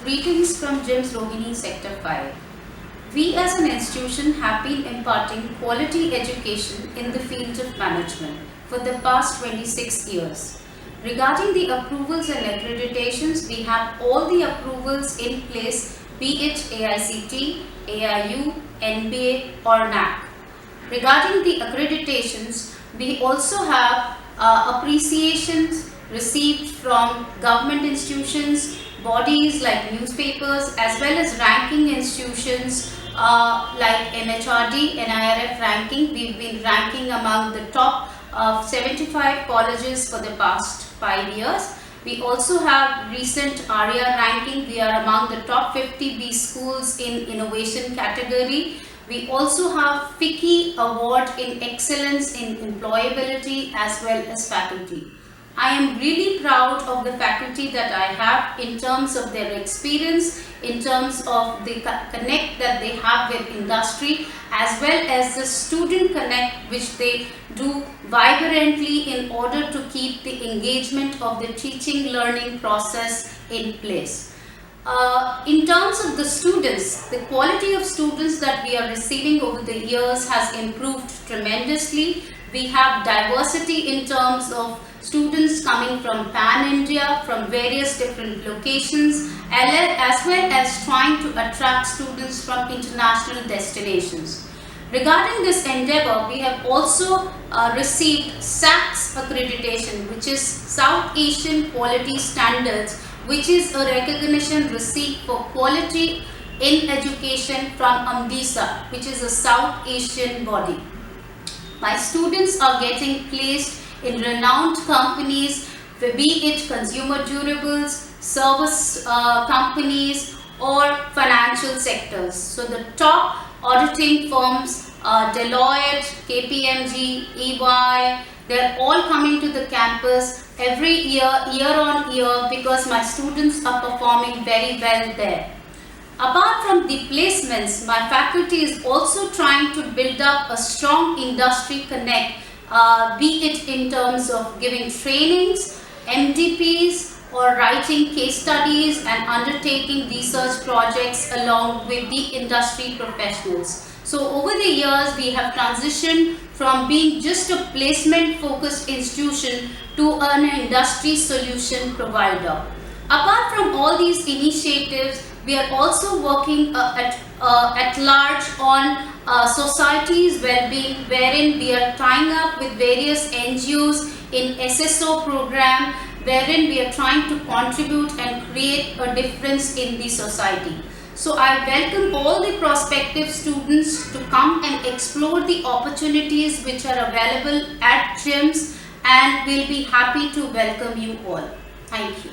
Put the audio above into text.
Greetings from GIMS Rohini Sector 5. We as an institution have been imparting quality education in the field of management for the past 26 years. Regarding the approvals and accreditations, we have all the approvals in place, be it AICT, AIU, NBA or NAC. Regarding the accreditations, we also have appreciations received from government institutions, bodies like newspapers, as well as ranking institutions like NHRD, NIRF ranking. We've been ranking among the top 75 colleges for the past 5 years. We also have recent ARIA ranking. We are among the top 50 B schools in innovation category. We also have FICCI Award in Excellence in Employability as well as faculty. I am really proud of the faculty that I have in terms of their experience, in terms of the connect that they have with industry, as well as the student connect which they do vibrantly in order to keep the engagement of the teaching learning process in place. In terms of the students, the quality of students that we are receiving over the years has improved tremendously. We have diversity in terms of students coming from pan-India, from various different locations, as well as trying to attract students from international destinations. Regarding this endeavor, we have also received SACS accreditation, which is South Asian Quality Standards, which is a recognition received for quality in education from AMDISA, which is a South Asian body. My students are getting placed in renowned companies, be it consumer durables, service companies or financial sectors. So the top auditing firms, Deloitte, KPMG, EY, they're all coming to the campus every year, year on year, because my students are performing very well there. Apart from the placements, my faculty is also trying to build up a strong industry connect, be it in terms of giving trainings, MDPs, or writing case studies and undertaking research projects along with the industry professionals. So over the years, we have transitioned from being just a placement focused institution to an industry solution provider. Apart from all these initiatives, we are also working at large on societies well-being, wherein we are tying up with various NGOs in SSO program, wherein we are trying to contribute and create a difference in the society. So I welcome all the prospective students to come and explore the opportunities which are available at GIMS, and we'll be happy to welcome you all. Thank you.